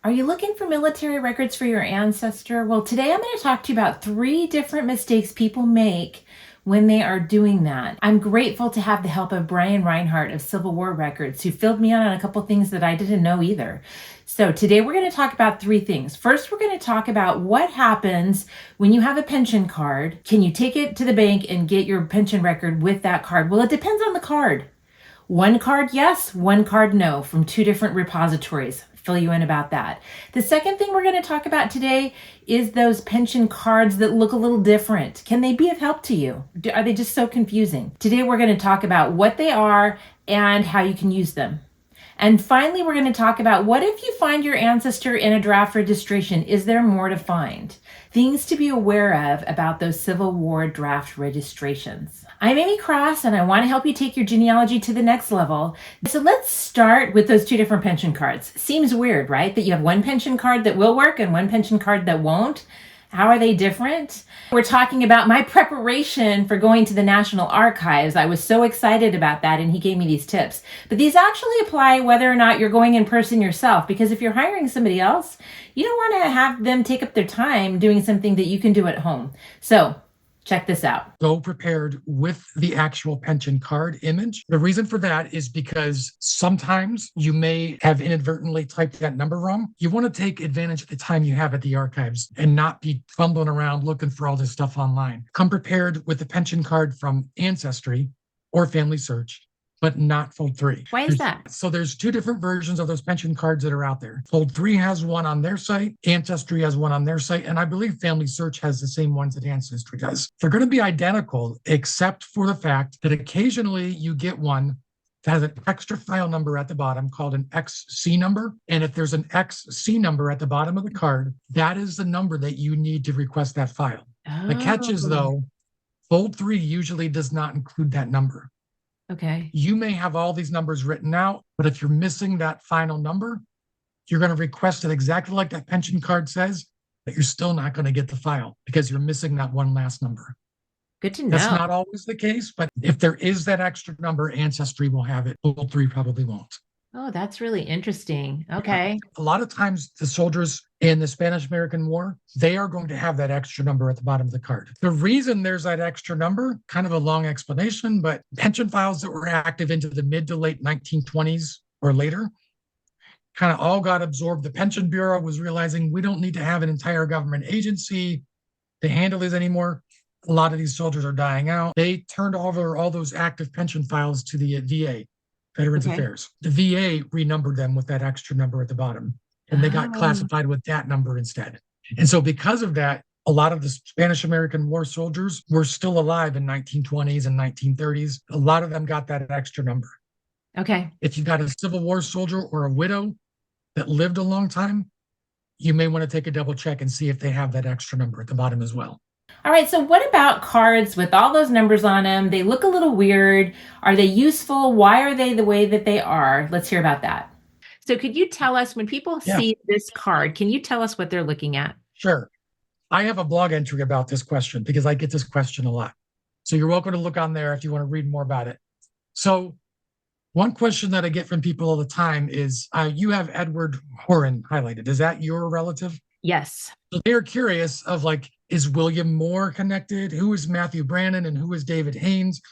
Are you looking for military records for your ancestor? Well, today I'm going to talk to you about 3 different mistakes people make when they are doing that. I'm grateful to have the help of Brian Reinhardt of Civil War Records, who filled me in on a couple things that I didn't know either. So today we're going to talk about 3 things. First, we're going to talk about what happens when you have a pension card. Can you take it to the bank and get your pension record with that card? Well, it depends on the card. One card yes, one card no, from 2 different repositories. Fill you in about that. The second thing we're going to talk about today is those pension cards that look a little different. Can they be of help to you? Are they just so confusing? Today we're going to talk about what they are and how you can use them. And finally, we're going to talk about what if you find your ancestor in a draft registration? Is there more to find? Things to be aware of about those Civil War draft registrations. I'm Aimee Cross, and I want to help you take your genealogy to the next level. So let's start with those 2 different pension cards. Seems weird, right? That you have one pension card that will work and one pension card that won't. How are they different? We're talking about my preparation for going to the National Archives. I was so excited about that, and he gave me these tips. But these actually apply whether or not you're going in person yourself, because if you're hiring somebody else, you don't want to have them take up their time doing something that you can do at home. So check this out. Go prepared with the actual pension card image. The reason for that is because sometimes you may have inadvertently typed that number wrong. You want to take advantage of the time you have at the archives and not be fumbling around looking for all this stuff online. Come prepared with the pension card from Ancestry or FamilySearch, but not Fold 3. Why is that? So there's 2 different versions of those pension cards that are out there. Fold 3 has one on their site, Ancestry has one on their site, and I believe FamilySearch has the same ones that Ancestry does. They're going to be identical, except for the fact that occasionally you get one that has an extra file number at the bottom called an XC number. And if there's an XC number at the bottom of the card, that is the number that you need to request that file. The catch is, though, Fold 3 usually does not include that number. Okay. You may have all these numbers written out, but if you're missing that final number, you're going to request it exactly like that pension card says, but you're still not going to get the file because you're missing that one last number. Good to know. That's not always the case, but if there is that extra number, Ancestry will have it. Fold 3 probably won't. Oh, that's really interesting. Okay. A lot of times the soldiers in the Spanish-American War, they are going to have that extra number at the bottom of the card. The reason there's that extra number, kind of a long explanation, but pension files that were active into the mid to late 1920s or later kind of all got absorbed. The Pension Bureau was realizing we don't need to have an entire government agency to handle this anymore. A lot of these soldiers are dying out. They turned over all those active pension files to the VA. Veterans Affairs. The VA renumbered them with that extra number at the bottom, and they got classified with that number instead. And so because of that, a lot of the Spanish-American War soldiers were still alive in 1920s and 1930s. A lot of them got that extra number. Okay. If you got a Civil War soldier or a widow that lived a long time, you may want to take a double check and see if they have that extra number at the bottom as well. All right, so what about cards with all those numbers on them? They look a little weird. Are they useful? Why are they the way that they are? Let's hear about that. So could you tell us, when people see this card, can you tell us what they're looking at? Sure. I have a blog entry about this question because I get this question a lot. So you're welcome to look on there if you want to read more about it. So one question that I get from people all the time is, you have Edward Horan highlighted. Is that your relative? Yes. So they're curious of, like, is William Moore connected? Who is Matthew Brannon and who is David Haynes?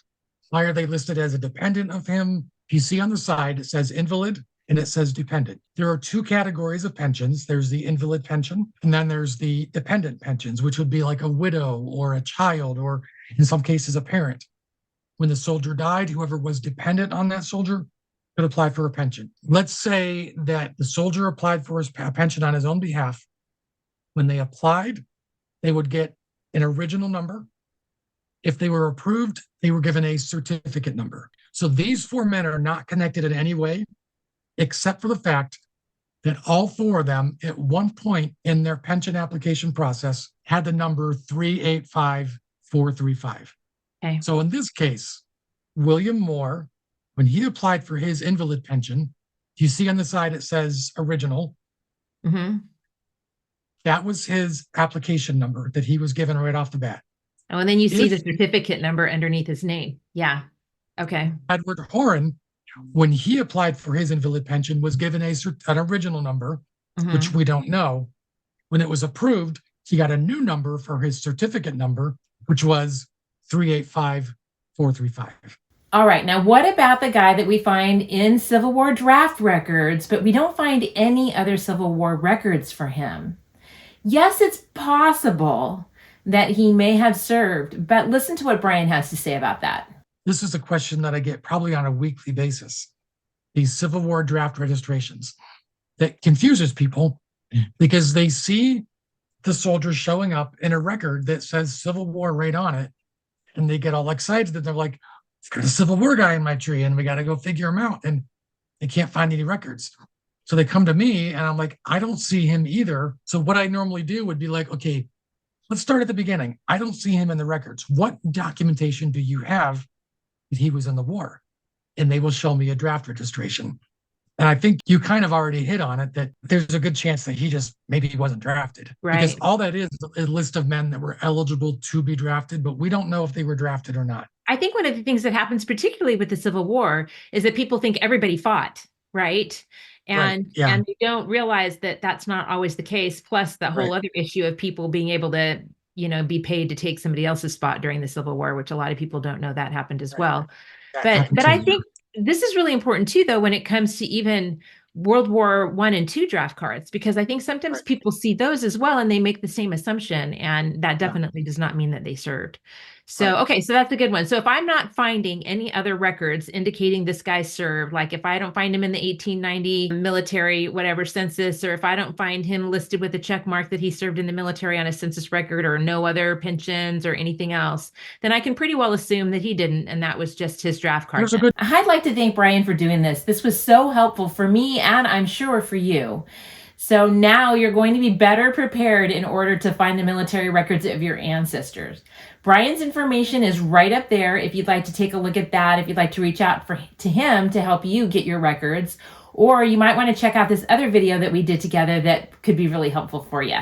Why are they listed as a dependent of him? You see on the side, it says invalid and it says dependent. There are 2 categories of pensions. There's the invalid pension, and then there's the dependent pensions, which would be like a widow or a child, or in some cases, a parent. When the soldier died, whoever was dependent on that soldier could apply for a pension. Let's say that the soldier applied for his pension on his own behalf. When they applied, they would get an original number. If they were approved, they were given a certificate number. So these 4 men are not connected in any way, except for the fact that all 4 of them at one point in their pension application process had the number 385435. Okay. So in this case, William Moore, when he applied for his invalid pension, you see on the side it says original. Mm-hmm. That was his application number that he was given right off the bat. Oh, and then you see the certificate number underneath his name. Yeah. Okay. Edward Horan, when he applied for his invalid pension, was given an original number which we don't know. When it was approved, he got a new number for his certificate number, which was 385435. All right. Now, what about the guy that we find in Civil War draft records, but we don't find any other Civil War records for him? Yes, it's possible that he may have served, but listen to what Brian has to say about that. This is a question that I get probably on a weekly basis. These Civil War draft registrations that confuses people because they see the soldiers showing up in a record that says Civil War right on it, and they get all excited that they're like, "There's a Civil War guy in my tree, and we got to go figure him out." And they can't find any records. So they come to me, and I'm like, I don't see him either. So what I normally do would be like, okay, let's start at the beginning. I don't see him in the records. What documentation do you have that he was in the war? And they will show me a draft registration. And I think you kind of already hit on it, that there's a good chance that maybe he wasn't drafted. Right. Because all that is a list of men that were eligible to be drafted, but we don't know if they were drafted or not. I think one of the things that happens, particularly with the Civil War, is that people think everybody fought, right? And they don't realize that that's not always the case. Plus the whole other issue of people being able to, be paid to take somebody else's spot during the Civil War, which a lot of people don't know that happened as well. But I think this is really important too, though, when it comes to even World War I and II draft cards, because I think sometimes people see those as well and they make the same assumption, and that definitely does not mean that they served. So, okay, so that's a good one. So if I'm not finding any other records indicating this guy served, like if I don't find him in the 1890 military, whatever census, or if I don't find him listed with a check mark that he served in the military on a census record, or no other pensions or anything else, then I can pretty well assume that he didn't, and that was just his draft card. I'd like to thank Brian for doing this. This was so helpful for me, and I'm sure for you. So now you're going to be better prepared in order to find the military records of your ancestors. Brian's information is right up there if you'd like to take a look at that, if you'd like to reach out to him to help you get your records, or you might want to check out this other video that we did together that could be really helpful for you.